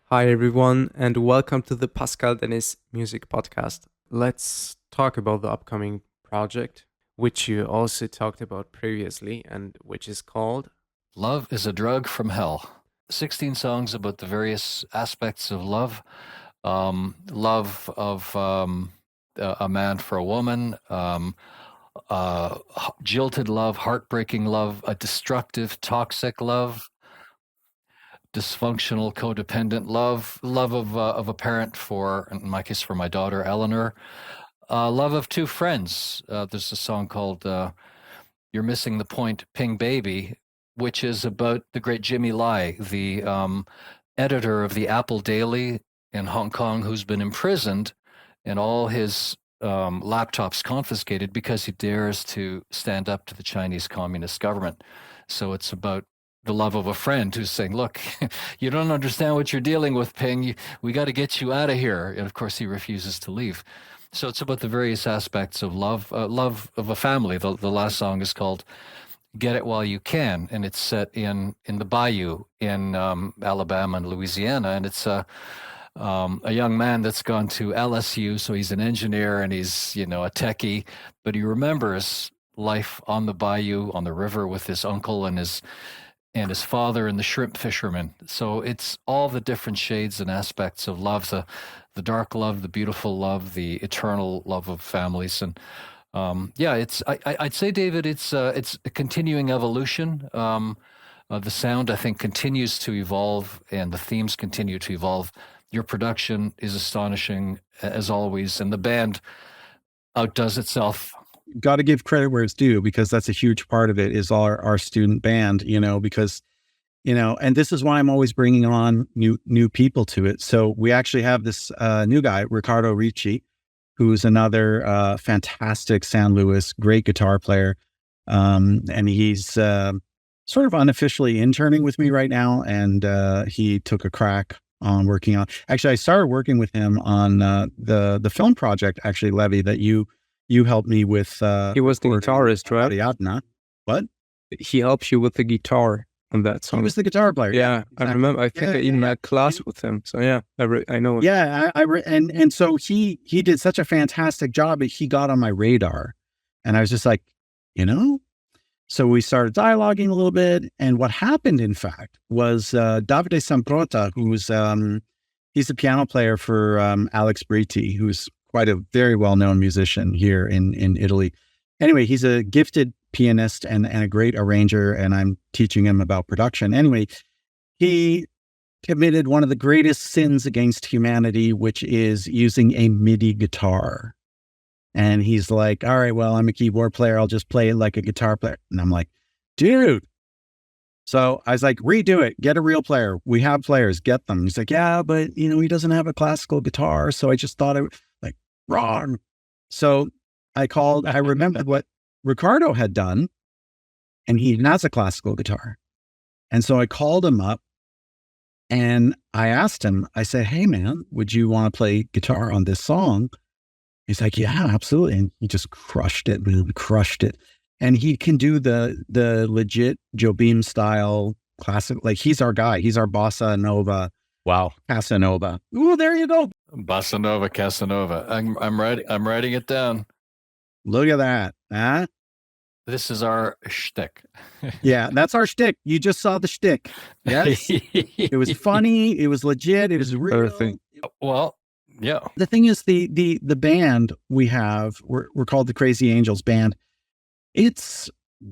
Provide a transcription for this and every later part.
Hi, everyone, and welcome to the Pascal Dennis Music Podcast. Let's talk about the upcoming project, which you also talked about previously, and which is called Love is a Drug from Hell. 16 songs about the various aspects of love. Love of a man for a woman, uh, jilted love, heartbreaking love, a destructive, toxic love, dysfunctional, codependent love, love of a parent for, in my case, for my daughter, Eleanor, love of two friends. There's a song called You're Missing the Point, Ping Baby, which is about the great Jimmy Lai, the editor of the Apple Daily in Hong Kong, who's been imprisoned and all his laptops confiscated because he dares to stand up to the Chinese Communist government. So it's about the love of a friend who's saying, look, you don't understand what you're dealing with, Ping. We got to get you out of here. And of course, he refuses to leave. So it's about the various aspects of love of a family. The last song is called "Get It While You Can," and it's set in the bayou in Alabama and Louisiana, and it's a young man that's gone to LSU, so he's an engineer and he's a techie, but he remembers life on the bayou on the river with his uncle and his father and the shrimp fisherman. So it's all the different shades and aspects of love, the dark love, the beautiful love, the eternal love of families. And yeah, I'd say, David, it's a continuing evolution. The sound, I think, continues to evolve and the themes continue to evolve. Your production is astonishing as always, and the band outdoes itself. Got to give credit where it's due, because that's a huge part of it is our student band, because, and this is why I'm always bringing on new people to it. So we actually have this new guy, Riccardo Ricci, who's another fantastic San Luis, great guitar player. And he's sort of unofficially interning with me right now. And he took a crack on working on, actually, I started working with him on the film project, actually, Levy, that you helped me with. he was the guitarist, right? Ariadna. What? He helped you with the guitar on that song. He was the guitar player. Yeah, exactly. I remember. I think I even had class with him. So yeah, I know. Yeah, and so he did such a fantastic job. He got on my radar, and I was just like, So we started dialoguing a little bit, and what happened, in fact, was Davide Samprota, who's he's a piano player for Alex Britti, who's quite a very well-known musician here in Italy. Anyway, he's a gifted pianist and a great arranger, and I'm teaching him about production. Anyway, he committed one of the greatest sins against humanity, which is using a MIDI guitar. And he's like, all right, well, I'm a keyboard player. I'll just play it like a guitar player. And I'm like, dude. So I was like, redo it. Get a real player. We have players. Get them. He's like, yeah, but, he doesn't have a classical guitar. So I just thought wrong. So I remembered what Ricardo had done, and he has a classical guitar. And so I called him up and I asked him, I said, hey man, would you want to play guitar on this song? He's like, yeah, absolutely. And he just crushed it, man, crushed it. And he can do the legit Jobim style classic. Like, he's our guy. He's our bossa nova. Wow. Casanova. Ooh, there you go. Bossa Nova, Casanova. I'm writing it down. Look at that. Huh? This is our shtick. Yeah, that's our shtick. You just saw the shtick. Yes. It was funny. It was legit. It was real. Everything. Well, yeah. The thing is, the band we have, we're called the Crazy Angels Band. It's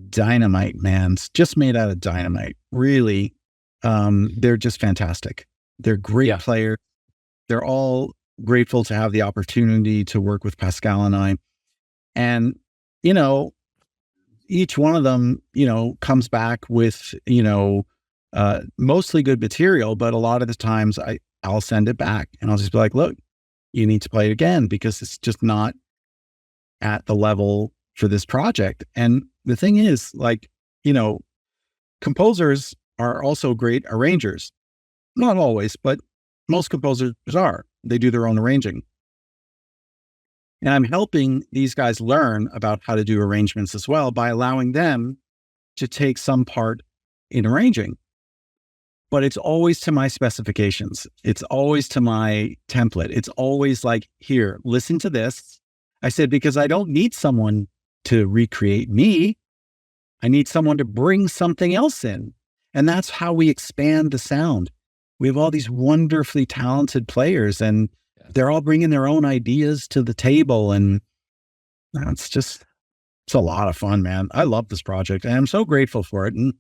dynamite, man. It's just made out of dynamite. Really. They're just fantastic. They're great players. They're all grateful to have the opportunity to work with Pascal and I. And, each one of them, comes back with, mostly good material, but a lot of the times I'll send it back and I'll just be like, look, you need to play it again because it's just not at the level for this project. And the thing is, composers are also great arrangers. Not always, but most composers are. They do their own arranging. And I'm helping these guys learn about how to do arrangements as well by allowing them to take some part in arranging. but it's always to my specifications. It's always to my template. It's always like, here, listen to this. I said, because I don't need someone to recreate me. I need someone to bring something else in. And that's how we expand the sound. We have all these wonderfully talented players, and they're all bringing their own ideas to the table. And it's a lot of fun, man. I love this project, and I'm so grateful for it. And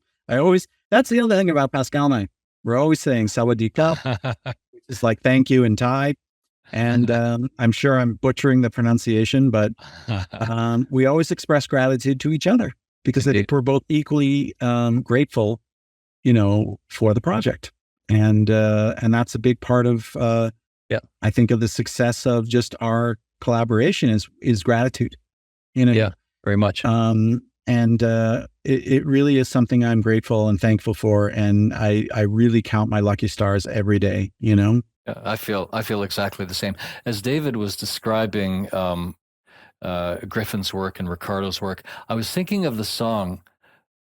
that's the other thing about Pascal and I. We're always saying Sawadee-ka, which is like thank you in Thai. And I'm sure I'm butchering the pronunciation, but we always express gratitude to each other because I think we're both equally grateful, for the project. And that's a big part of, I think, of the success of just our collaboration is gratitude. Yeah, very much. And it really is something I'm grateful and thankful for. And I really count my lucky stars every day, Yeah, I feel exactly the same. As David was describing Griffin's work and Ricardo's work, I was thinking of the song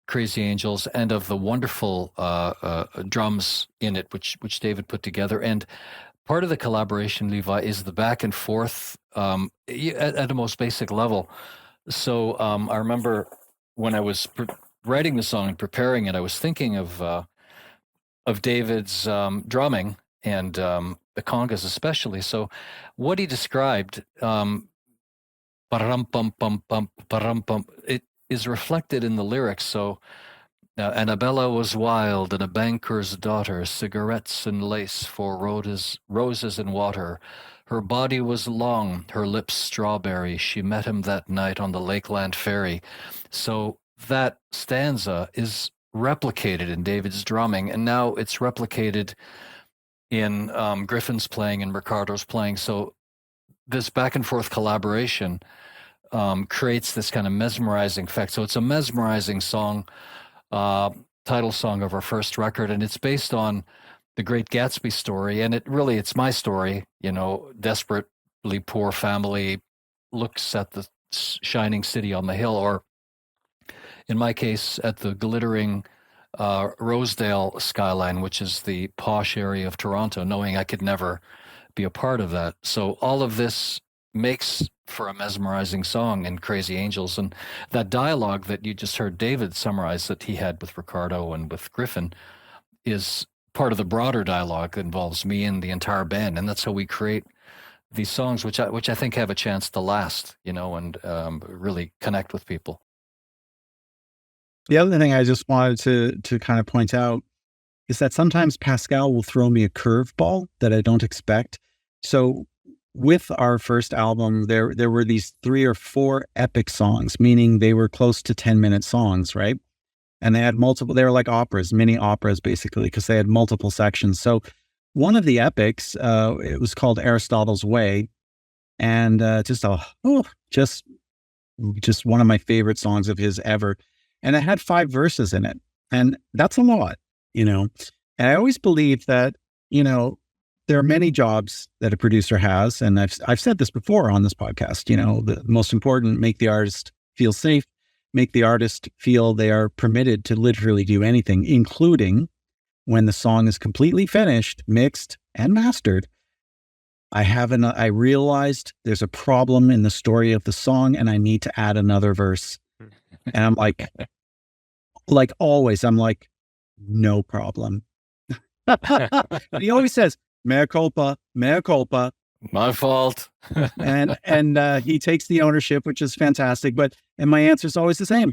Crazy Angels and of the wonderful drums in it, which David put together. And part of the collaboration, Levi, is the back and forth at a most basic level. So I remember when I was writing the song and preparing it, I was thinking of David's drumming and the congas especially. So what he described, param pum pum pum param pum, it is reflected in the lyrics. So Annabella was wild and a banker's daughter, cigarettes and lace for roses and water. Her body was long, her lips strawberry. She met him that night on the Lakeland ferry. So that stanza is replicated in David's drumming, and now it's replicated in Griffin's playing and Ricardo's playing. So this back and forth collaboration creates this kind of mesmerizing effect. So it's a mesmerizing song, title song of our first record, and it's based on the Great Gatsby story. And it's my story, desperately poor family looks at the shining city on the hill, or in my case, at the glittering Rosedale skyline, which is the posh area of Toronto, knowing I could never be a part of that. So all of this makes for a mesmerizing song in Crazy Angels. And that dialogue that you just heard David summarize that he had with Ricardo and with Griffin is part of the broader dialogue that involves me and the entire band. And that's how we create these songs, which I think have a chance to last, and really connect with people. The other thing I just wanted to kind of point out is that sometimes Pascal will throw me a curveball that I don't expect. So with our first album, there were these 3 or 4 epic songs, meaning they were close to 10-minute songs, right? And they had they were like operas, mini operas, basically, because they had multiple sections. So one of the epics, it was called Aristotle's Way, and just one of my favorite songs of his ever. And it had 5 verses in it, and that's a lot, And I always believe that, there are many jobs that a producer has, and I've said this before on this podcast. The most important: make the artist feel safe, make the artist feel they are permitted to literally do anything, including when the song is completely finished, mixed, and mastered. I realized there's a problem in the story of the song, and I need to add another verse. And I'm like always, I'm like, no problem. He always says, mea culpa, mea culpa. My fault. and he takes the ownership, which is fantastic. And my answer is always the same.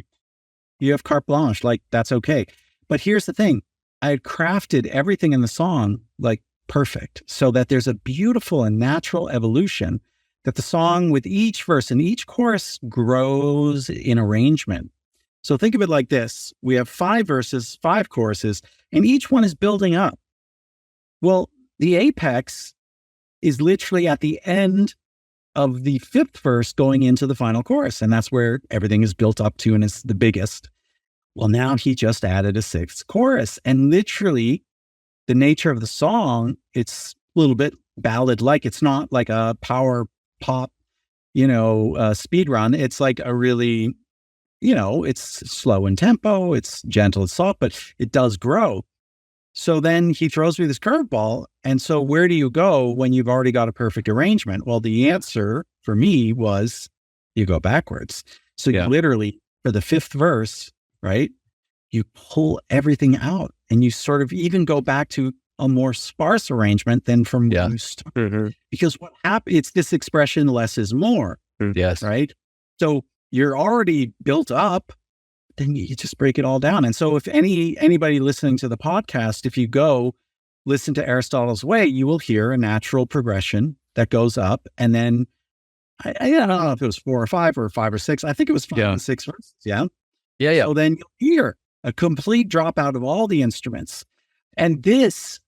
You have carte blanche, like that's okay. But here's the thing. I had crafted everything in the song like perfect, so that there's a beautiful and natural evolution, that the song with each verse and each chorus grows in arrangement. So think of it like this. We have 5 verses, 5 choruses, and each one is building up. Well, the apex is literally at the end of the 5th verse going into the final chorus. And that's where everything is built up to and is the biggest. Well, now he just added a 6th chorus, and literally the nature of the song, it's a little bit ballad-like. It's not like a power pop, speed run. It's like a really, it's slow in tempo. It's gentle and soft, but it does grow. So then he throws me this curveball. And so where do you go when you've already got a perfect arrangement? Well, the answer for me was you go backwards. So you literally, for the fifth verse, right, you pull everything out and you sort of even go back to a more sparse arrangement than from when you start. Because what happens, it's this expression, less is more. Yes. Right. So you're already built up, then you just break it all down. And so if anybody listening to the podcast, if you go listen to Aristotle's Way, you will hear a natural progression that goes up. And then I don't know if it was 4 or 5 or 5 or 6. I think it was 5 and 6 verses. Yeah. So then you'll hear a complete dropout of all the instruments. And this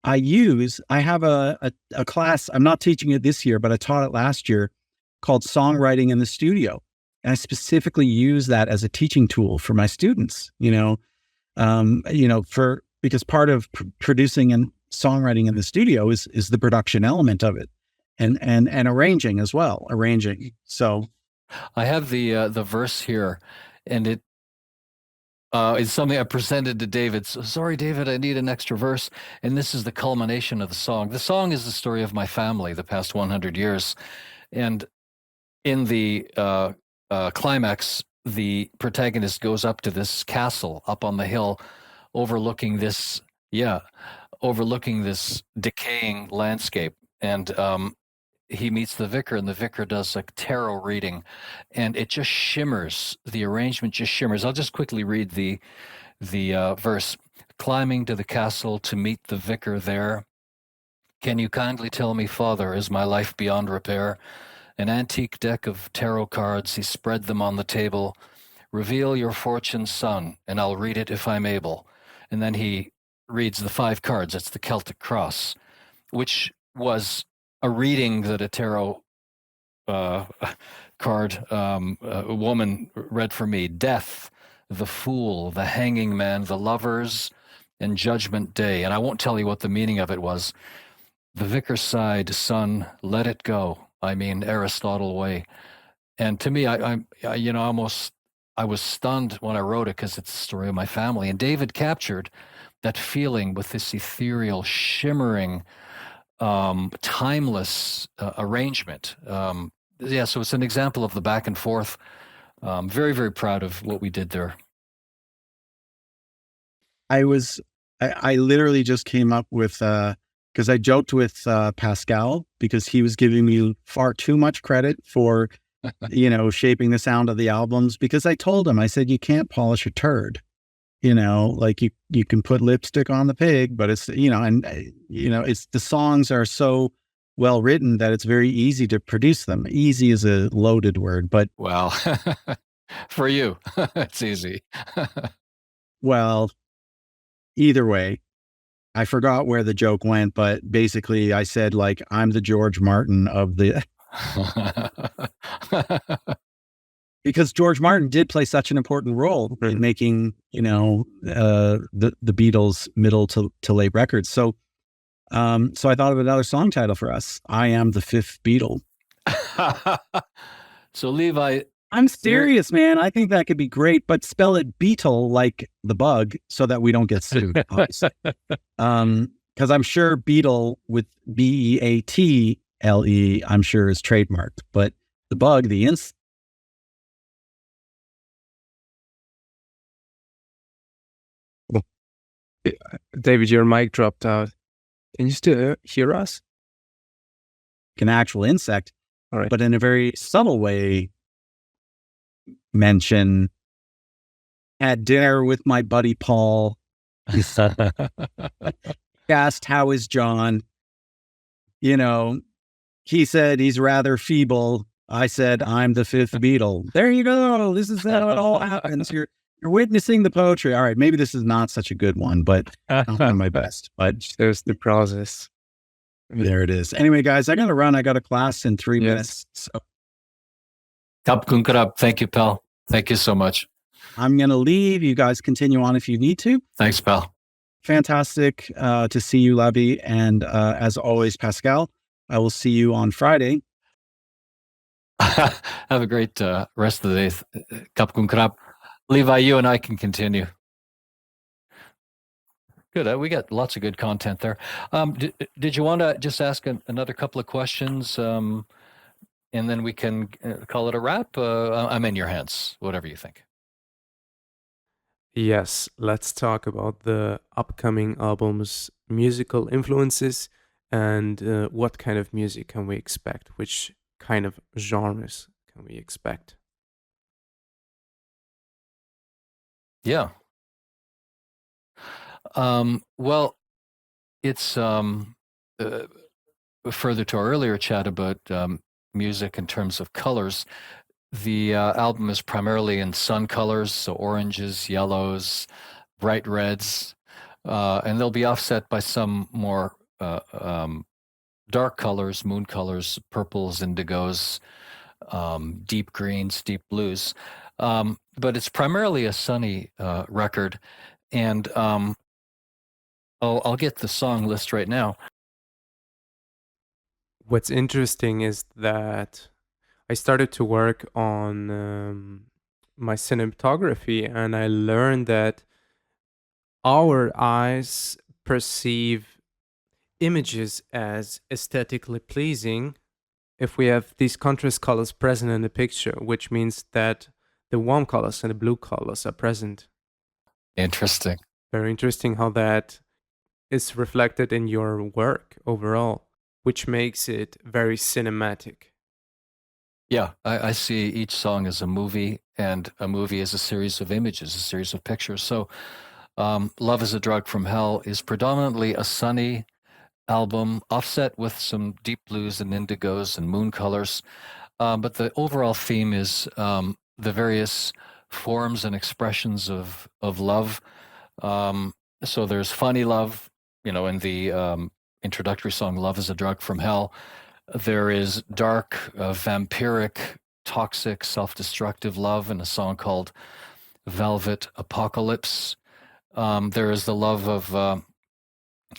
I have a class, I'm not teaching it this year, but I taught it last year, called Songwriting in the Studio. And I specifically use that as a teaching tool for my students, because part of producing and songwriting in the studio is the production element of it, and arranging as well, So I have the verse here, and it's something I presented to David. So, sorry, David, I need an extra verse. And this is the culmination of the song. The song is the story of my family, the past 100 years. And in the climax, the protagonist goes up to this castle up on the hill, overlooking this decaying landscape. And he meets the vicar, and the vicar does a tarot reading, and it just shimmers. The arrangement just shimmers. I'll just quickly read the verse. Climbing to the castle to meet the vicar there. Can you kindly tell me, Father, is my life beyond repair? An antique deck of tarot cards, he spread them on the table. Reveal your fortune, son, and I'll read it if I'm able. And then he reads the 5 cards. It's the Celtic cross, which was a reading that a tarot card a woman read for me. Death, the Fool, the Hanging Man, the Lovers, and Judgment Day. And I won't tell you what the meaning of it was. The vicar sighed, son, let it go. I mean, Aristotle way. And to me, I was stunned when I wrote it, because it's the story of my family. And David captured that feeling with this ethereal, shimmering, timeless arrangement. So it's an example of the back and forth. Very, very proud of what we did there. I literally just came up with, because I joked with Pascal, because he was giving me far too much credit for, shaping the sound of the albums, because I told him, I said, you can't polish a turd, like you can put lipstick on the pig, but it's, it's, the songs are so well written that it's very easy to produce them. Easy is a loaded word, but well, for you, it's easy. Well, either way, I forgot where the joke went, but basically I said, like, I'm the George Martin of the, because George Martin did play such an important role in making, the Beatles' middle to late records. So I thought of another song title for us. I Am the Fifth Beatle. So Levi, I'm serious, man. I think that could be great, but spell it Beetle like the bug, so that we don't get sued. Because I'm sure Beetle with Beatle, I'm sure is trademarked, but the bug, David, your mic dropped out. Can you still hear us? An actual insect, all right, but in a very subtle way, mention at dinner with my buddy Paul. He asked, how is John? He said he's rather feeble. I said, I'm the fifth Beatle. There you go. This is how it all happens. You're witnessing the poetry. All right, maybe this is not such a good one, but I'll do my best. But there's the process. There it is. Anyway, guys, I got to run. I got a class in 3 minutes. So. Thank you, pal. Thank you so much. I'm going to leave. You guys continue on if you need to. Thanks, pal. Fantastic to see you, Labi. And as always, Pascal, I will see you on Friday. Have a great rest of the day. Kap kun krap. Levi, you and I can continue. Good. We got lots of good content there. Did you want to just ask another couple of questions, and then we can call it a wrap? I'm in your hands. Whatever you think. Yes, let's talk about the upcoming album's musical influences and what kind of music can we expect? Which kind of genres can we expect? Yeah. Well, it's further to our earlier chat about music in terms of colors. The album is primarily in sun colors, so oranges, yellows, bright reds, and they'll be offset by some more dark colors, moon colors, purples, indigos, deep greens, deep blues. But it's primarily a sunny record, and I'll get the song list right now. What's interesting is that I started to work on my cinematography, and I learned that our eyes perceive images as aesthetically pleasing if we have these contrast colors present in the picture, which means that the warm colors and the blue colors are present. Interesting. Very interesting how that is reflected in your work overall, which makes it very cinematic. Yeah, I see each song as a movie, and a movie is a series of images, a series of pictures. So, Love is a Drug from Hell is predominantly a sunny album, offset with some deep blues and indigos and moon colors. But the overall theme is the various forms and expressions of love. So there's funny love, in the introductory song, Love is a Drug from Hell. There is dark, vampiric, toxic, self-destructive love in a song called Velvet Apocalypse. There is the love of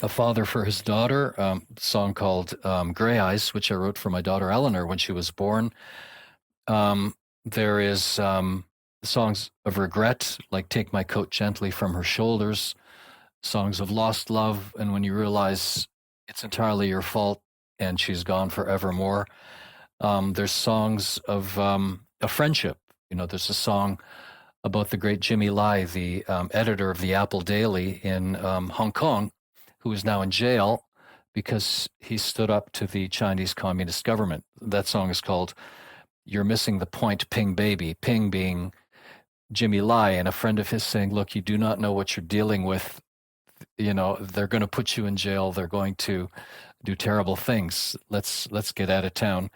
a father for his daughter, a song called Gray Eyes, which I wrote for my daughter Eleanor when she was born. There is songs of regret, like Take My Coat Gently from Her Shoulders, songs of lost love, and when you realize it's entirely your fault and she's gone forevermore. There's songs of a friendship. There's a song about the great Jimmy Lai, the editor of the Apple Daily in Hong Kong, who is now in jail because he stood up to the Chinese Communist government. That song is called You're Missing the Point, Ping Baby. Ping being Jimmy Lai, and a friend of his saying, look, you do not know what you're dealing with. They're going to put you in jail. They're going to do terrible things. Let's get out of town.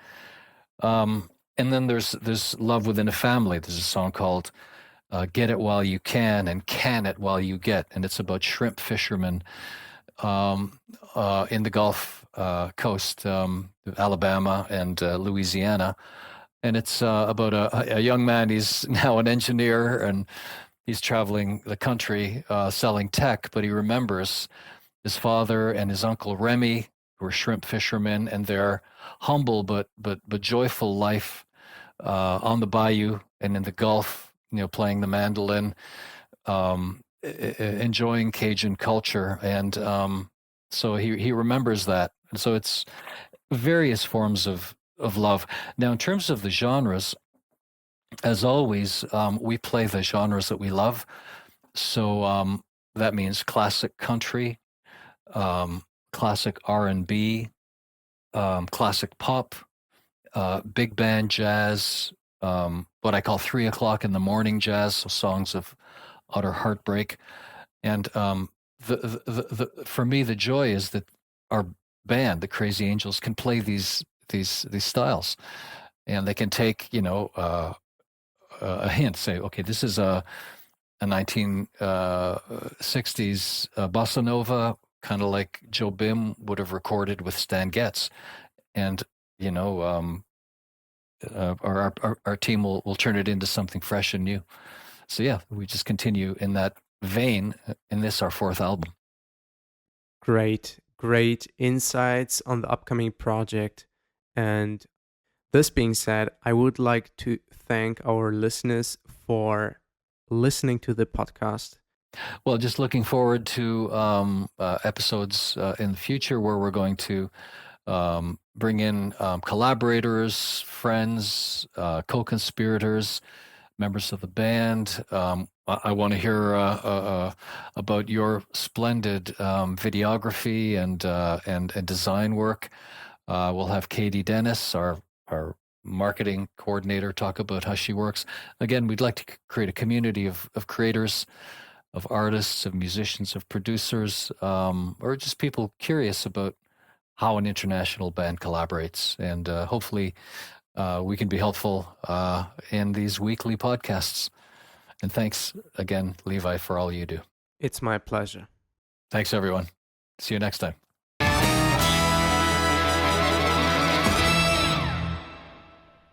And then there's love within a family. There's a song called Get It While You Can and Can It While You Get. And it's about shrimp fishermen in the Gulf Coast, Alabama and Louisiana. And it's about a young man. He's now an engineer, and he's traveling the country selling tech, but he remembers his father and his uncle Remy, who were shrimp fishermen, and their humble but joyful life on the bayou and in the Gulf, playing the mandolin, enjoying Cajun culture. And so he remembers that. And so it's various forms of love. Now, in terms of the genres, as always, we play the genres that we love. So that means classic country, classic R&B, classic pop, big band jazz, what I call 3 o'clock in the morning jazz, so songs of utter heartbreak. And for me, the joy is that our band, the Crazy Angels, can play these styles, and they can take a hint, say, okay, this is a 1960s bossa nova, kind of like Joe Bim would have recorded with Stan Getz, and our team will turn it into something fresh and new. So yeah, we just continue in that vein in this, our 4th album. Great insights on the upcoming project. And this being said, I would like to thank our listeners for listening to the podcast. Well, just looking forward to episodes in the future where we're going to bring in collaborators, friends, co-conspirators, members of the band. I want to hear about your splendid videography and design work. We'll have Katie Dennis, our marketing coordinator, talk about how she works. Again, we'd like to create a community of creators, of artists, of musicians, of producers, or just people curious about how an international band collaborates. And hopefully we can be helpful in these weekly podcasts. And thanks again, Levi, for all you do. It's my pleasure. Thanks, everyone. See you next time.